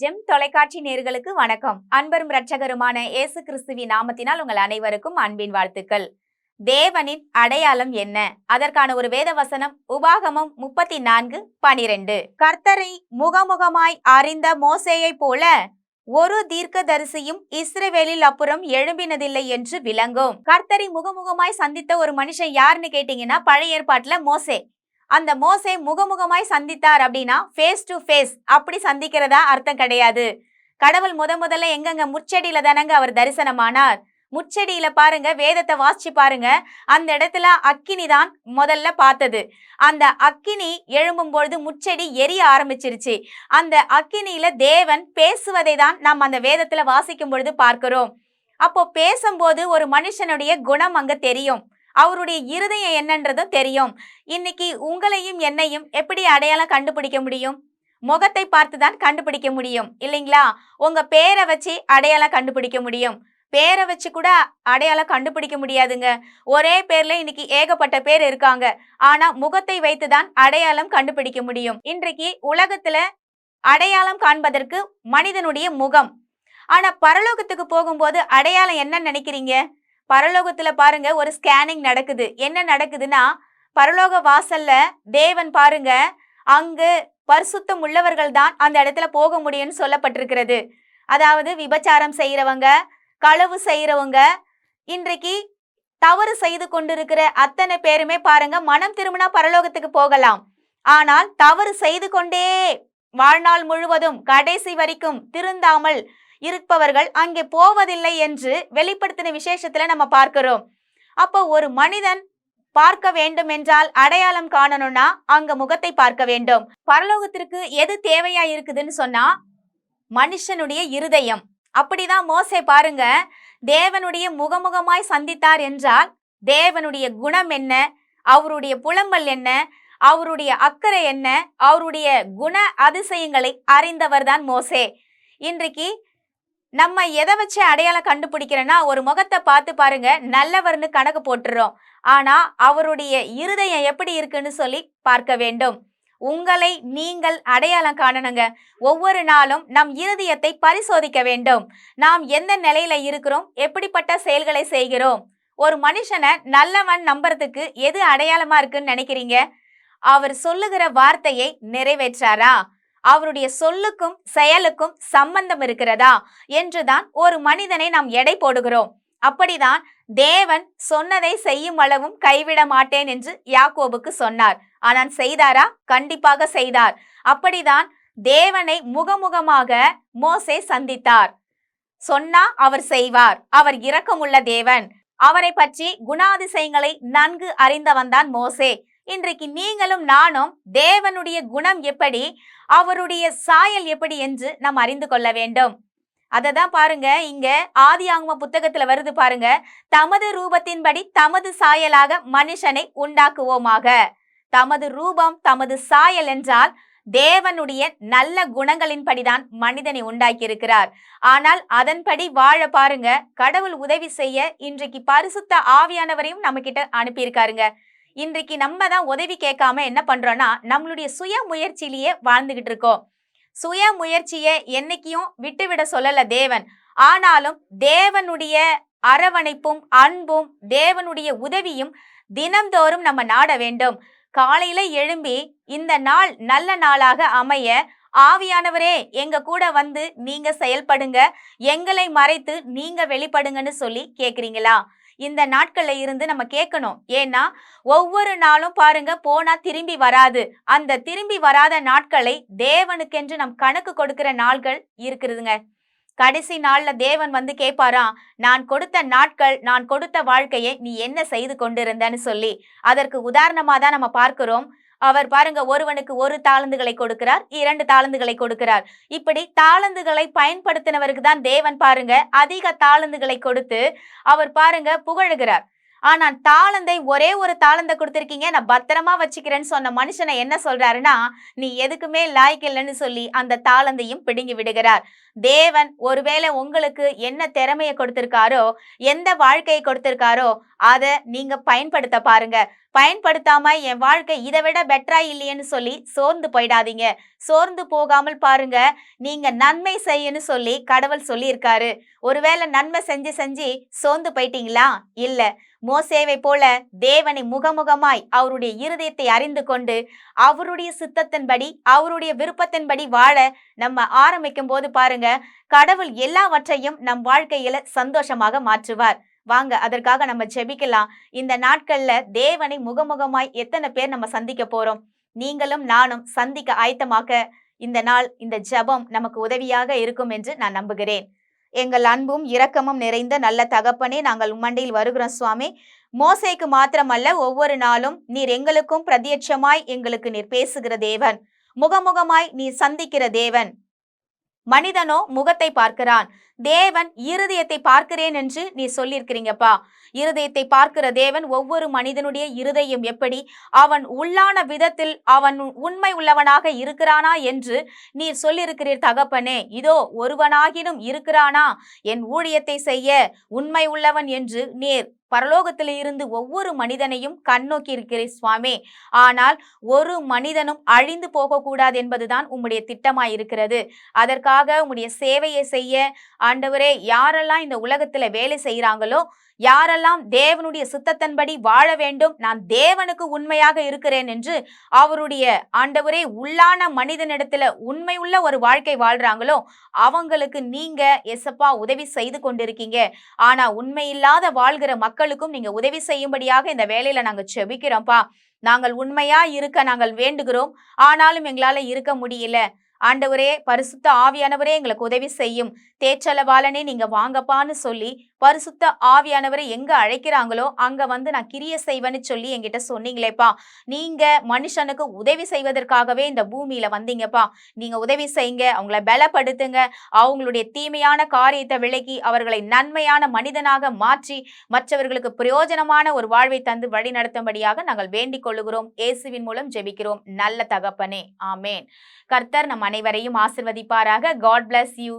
GeM தொலைக்காட்சி நேயர்களுக்கு வணக்கம். அன்பரும் இரட்சகருமான இயேசு கிறிஸ்துவின் நாமத்தினால் உங்கள் அனைவருக்கும் அன்பின் வாழ்த்துக்கள். தேவனின் அடையாளம் என்ன? அதற்கான ஒரு வேத வசனம் உபாகமம் 34:12. கர்த்தரை முகமுகமாய் அறிந்த மோசேயை போல ஒரு தீர்க்கதரிசியும் இஸ்ரவேலில் அப்புறம் எழும்பினதில்லை என்று விளங்கும். கர்த்தரை முகமுகமாய் சந்தித்த ஒரு மனுஷன் யாருன்னு கேட்டீங்கன்னா பழைய ஏற்பாட்டுல மோசே. அந்த மோசே முகமுகமாய் சந்தித்தார் அப்படின்னா ஃபேஸ் டு ஃபேஸ் அப்படி சந்திக்கிறதா அர்த்தம் கிடையாது. கடவுள் முதல்ல எங்கங்க முச்செடியில தானங்க அவர் தரிசனமானார். முச்செடியில பாருங்க, வேதத்தை வாசிச்சு பாருங்க, அந்த இடத்துல அக்கினி தான் முதல்ல பார்த்தது. அந்த அக்கினி எழும்பும் பொழுது முச்செடி எரிய ஆரம்பிச்சிருச்சு. அந்த அக்கினியில தேவன் பேசுவதை தான் நாம் அந்த வேதத்துல வாசிக்கும் பொழுது பார்க்கிறோம். அப்போ பேசும்போது ஒரு மனுஷனுடைய குணம் அங்க தெரியும், அவருடைய இருதயம் என்னன்றதும் தெரியும். இன்னைக்கு உங்களையும் என்னையும் எப்படி அடையாளம் கண்டுபிடிக்க முடியும்? முகத்தை பார்த்து தான் கண்டுபிடிக்க முடியும் இல்லைங்களா? உங்க பேரை வச்சு அடையாளம் கண்டுபிடிக்க முடியும். பேரை வச்சு கூட அடையாளம் கண்டுபிடிக்க முடியாதுங்க. ஒரே பேர்ல இன்னைக்கு ஏகப்பட்ட பேர் இருக்காங்க. ஆனா முகத்தை வைத்து தான் அடையாளம் கண்டுபிடிக்க முடியும். இன்றைக்கு உலகத்துல அடையாளம் காண்பதற்கு மனிதனுடைய முகம். ஆனா பரலோகத்துக்கு போகும்போது அடையாளம் என்ன நினைக்கிறீங்க? பரலோகத்துல பாருங்க ஒரு ஸ்கேனிங் நடக்குது. என்ன நடக்குதுன்னா, பரலோக வாசல்ல தேவன் பாருங்க, அங்கு பரிசுத்தம் உள்ளவர்கள் தான் அந்த இடத்துல போக முடியும்னு சொல்லப்பட்டிருக்கிறது. அதாவது விபச்சாரம் செய்யறவங்க, களவு செய்யறவங்க, இன்றைக்கு தவறு செய்து கொண்டிருக்கிற அத்தனை பேருமே பாருங்க மனம் திரும்பினா பரலோகத்துக்கு போகலாம். ஆனால் தவறு செய்து கொண்டே வாழ்நாள் முழுவதும் கடைசி வரைக்கும் திருந்தாமல் இருப்பவர்கள் அங்கே போவதில்லை என்று வெளிப்படுத்தின விசேஷத்துல நம்ம பார்க்கிறோம். அப்போ ஒரு மனிதன் பார்க்க வேண்டும் என்றால் அடையாளம் காணணும்னா அங்க முகத்தை பார்க்க வேண்டும். பரலோகத்திற்கு எது தேவையா இருக்குதுன்னு சொன்னா மனுஷனுடைய இருதயம். அப்படிதான் மோசே பாருங்க, தேவனுடைய முகமுகமாய் சந்தித்தார் என்றால் தேவனுடைய குணம் என்ன, அவருடைய புலம்பல் என்ன, அவருடைய அக்கறை என்ன, அவருடைய குண அதிசயங்களை அறிந்தவர் தான் மோசே. இன்றைக்கு நம்ம எதை வச்சு அடையாளம் கண்டுபிடிக்கிறோன்னா, ஒரு முகத்தை பார்த்து பாருங்க நல்லவர்னு கணக்கு போட்டுறோம். ஆனா அவருடைய இருதயம் எப்படி இருக்குன்னு சொல்லி பார்க்க வேண்டும். உங்களை நீங்கள் அடையாளம் காணணுங்க. ஒவ்வொரு நாளும் நம் இருதயத்தை பரிசோதிக்க வேண்டும். நாம் எந்த நிலையில இருக்கிறோம், எப்படிப்பட்ட செயல்களை செய்கிறோம். ஒரு மனுஷனை நல்லவன் நம்புறதுக்கு எது அடையாளமா இருக்குன்னு நினைக்கிறீங்க? அவர் சொல்லுகிற வார்த்தையை நிறைவேற்றாரா, அவருடைய சொல்லுக்கும் செயலுக்கும் சம்பந்தம் இருக்கிறதா என்றுதான் ஒரு மனிதனை நாம் எடை போடுகிறோம். அப்படிதான் தேவன் சொன்னதை செய்யும் அளவும் கைவிட மாட்டேன் என்று யாக்கோபுக்கு சொன்னார். ஆனால் செய்தாரா? கண்டிப்பாக செய்தார். அப்படிதான் தேவனை முகமுகமாக மோசே சந்தித்தார். சொன்னா அவர் செய்வார். அவர் இரக்கமுள்ள தேவன். அவரை பற்றி குணாதிசயங்களை நன்கு அறிந்தவன் தான் மோசே. இன்றைக்கு நீங்களும் நானும் தேவனுடைய குணம் எப்படி, அவருடைய சாயல் எப்படி என்று நாம் அறிந்து கொள்ள வேண்டும். அததான் பாருங்க, இங்க ஆதியாகம புத்தகத்துல வருது பாருங்க, தமது ரூபத்தின்படி தமது சாயலாக மனுஷனை உண்டாக்குவோமாக. தமது ரூபம் தமது சாயல் என்றால் தேவனுடைய நல்ல குணங்களின்படிதான் மனிதனை உண்டாக்கி இருக்கிறார். ஆனால் அதன்படி வாழ பாருங்க கடவுள் உதவி செய்ய இன்றைக்கு பரிசுத்த ஆவியானவரையும் நம்ம கிட்ட அனுப்பியிருக்காருங்க. இன்றைக்கு நம்ம தான் உதவி கேட்காம என்ன பண்றோம்னா, நம்மளுடைய சுய முயற்சியிலேயே வாழ்ந்துகிட்டு இருக்கோம். சுய முயற்சியை என்னைக்கும் விட்டுவிட சொல்லல தேவன். ஆனாலும் தேவனுடைய அரவணைப்பும் அன்பும் தேவனுடைய உதவியும் தினம்தோறும் நம்ம நாட வேண்டும். காலையில எழும்பி இந்த நாள் நல்ல நாளாக அமைய ஆவியானவரே எங்க கூட வந்து நீங்க செயல்படுங்க, எங்களை மறைத்து நீங்க வெளிப்படுங்கன்னு சொல்லி கேக்குறீங்களா? இந்த நாட்கள்ல இருந்து நம்ம கேட்கணும். ஏன்னா ஒவ்வொரு நாளும் பாருங்க போனா திரும்பி வராது. அந்த திரும்பி வராத நாட்களை தேவனுக்கென்று நம் கணக்கு கொடுக்கிற நாட்கள் இருக்குதுங்க. கடைசி நாள்ல தேவன் வந்து கேட்பாராம், நான் கொடுத்த நாட்கள், நான் கொடுத்த வாழ்க்கையை நீ என்ன செய்து கொண்டிருந்தன்னு சொல்லி. அதற்கு உதாரணமா தான் நம்ம பார்க்கிறோம். அவர் பாருங்க ஒருவனுக்கு 1 தாலந்துகளை கொடுக்கிறார், 2 தாலந்துகளை கொடுக்கிறார். இப்படி தாலந்துகளை பயன்படுத்தினவருக்கு தான் தேவன் பாருங்க அதிக தாலந்துகளை கொடுத்து அவர் பாருங்க புகழுகிறார். ஆனா தாளந்தை ஒரே ஒரு தாளந்தை கொடுத்திருக்கீங்க, நான் பத்திரமா வச்சுக்கிறேன்னு சொன்ன மனுஷனை என்ன சொல்றாருன்னா, நீ எதுக்குமே லாய்க்கு இல்லைன்னு சொல்லி அந்த தாளந்தையும் பிடுங்கி விடுகிறார். தேவன் ஒருவேளை உங்களுக்கு என்ன திறமையை கொடுத்திருக்காரோ, எந்த வாழ்க்கையை கொடுத்திருக்காரோ அதை நீங்க பயன்படுத்த பாருங்க. பயன்படுத்தாம என் வாழ்க்கை இதை விட பெட்டரா இல்லையேன்னு சொல்லி சோர்ந்து போயிடாதீங்க. சோர்ந்து போகாமல் பாருங்க, நீங்க நன்மை செய்யன்னு சொல்லி கடவுள் சொல்லியிருக்காரு. ஒருவேளை நன்மை செஞ்சு செஞ்சு சோர்ந்து போயிட்டீங்களா? இல்ல. மோசேவை போல தேவனை முகமுகமாய் அவருடைய இருதயத்தை அறிந்து கொண்டு அவருடைய சித்தத்தின்படி அவருடைய விருப்பத்தின்படி வாழ நம்ம ஆரம்பிக்கும் போது பாருங்க, கடவுள் எல்லாவற்றையும் நம் வாழ்க்கையில சந்தோஷமாக மாற்றுவார். வாங்க அதற்காக நம்ம ஜெபிக்கலாம். இந்த நாட்கள்ல தேவனை முகமுகமாய் எத்தனை பேர் நம்ம சந்திக்க போறோம்? நீங்களும் நானும் சந்திக்க ஆயத்தமாக்க இந்த நாள், இந்த ஜெபம் நமக்கு உதவியாக இருக்கும் என்று நான் நம்புகிறேன். எங்கள் அன்பும் இரக்கமும் நிறைந்த நல்ல தகப்பனே, நாங்கள் உம்மண்டையில் வருகிறோம் சுவாமி. மோசேக்கு மாத்திரமல்ல, ஒவ்வொரு நாளும் நீர் எங்களுக்கும் பிரத்யட்சமாய் எங்களுக்கு நீர் பேசுகிற தேவன், முகமுகமாய் நீர் சந்திக்கிற தேவன். மனிதனோ முகத்தை பார்க்கிறான், தேவன் இருதயத்தை பார்க்கிறேன் என்று நீ சொல்லியிருக்கிறீங்கப்பா. இருதயத்தை பார்க்கிற தேவன் ஒவ்வொரு மனிதனுடைய இருதயம் எப்படி, அவன் உள்ளான விதத்தில் அவன் உண்மை உள்ளவனாக இருக்கிறானா என்று நீர் சொல்லியிருக்கிறீர் தகப்பனே. இதோ ஒருவனாகினும் இருக்கிறானா என் ஊழியத்தை செய்ய உண்மை உள்ளவன் என்று நீர் பரலோகத்தில் இருந்து ஒவ்வொரு மனிதனையும் கண்ணோக்கி இருக்கிறீர் சுவாமி. ஆனால் ஒரு மனிதனும் அழிந்து போகக்கூடாது என்பதுதான் உம்முடைய திட்டமாய் இருக்கிறது. அதற்காக உம்முடைய சேவையை செய்ய ஆண்டவரே, யாரெல்லாம் இந்த உலகத்துல வேலை செய்யறாங்களோ, யாரெல்லாம் தேவனுடைய சித்தத்தின்படி வாழ வேண்டும், நான் தேவனுக்கு உண்மையாக இருக்கிறேன் என்று அவருடைய ஆண்டவரே உள்ளான மனிதனிடத்துல உண்மை உள்ள ஒரு வாழ்க்கை வாழ்றாங்களோ, அவங்களுக்கு நீங்க எசப்பா உதவி செய்து கொண்டிருக்கீங்க. ஆனா உண்மை இல்லாத வாழ்கிற மக்களுக்கும் நீங்க உதவி செய்யும்படியாக இந்த வேலையில நாங்க செபிக்கிறோம்ப்பா. நாங்கள் உண்மையா இருக்க நாங்கள் வேண்டுகிறோம், ஆனாலும் எங்களால இருக்க முடியல. ஆண்டவரே, பரிசுத்த ஆவியானவரே எங்களுக்கு உதவி செய்யும். தேச்சலவாளனே நீங்க வாங்கப்பான்னு சொல்லி பரிசுத்த ஆவியானவரை எங்க அழைக்கிறாங்களோ அங்க வந்து நான் கிரிய செய்வேன்னு சொல்லி என்கிட்ட சொன்னீங்களேப்பா. நீங்க மனுஷனுக்கு உதவி செய்வதற்காகவே இந்த பூமியில வந்தீங்கப்பா. நீங்க உதவி செய்யுங்க, அவங்கள பலப்படுத்துங்க, அவங்களுடைய தீமையான காரியத்தை விலக்கி அவர்களை நன்மையான மனிதனாக மாற்றி மற்றவர்களுக்கு பிரயோஜனமான ஒரு வாழ்வை தந்து வழி நடத்தும்படியாக நாங்கள் வேண்டிக் கொள்ளுகிறோம். இயேசுவின் மூலம் ஜெபிக்கிறோம் நல்ல தகப்பனே, ஆமேன். கர்த்தர் நம் அனைவரையும் ஆசிர்வதிப்பாராக. God bless you.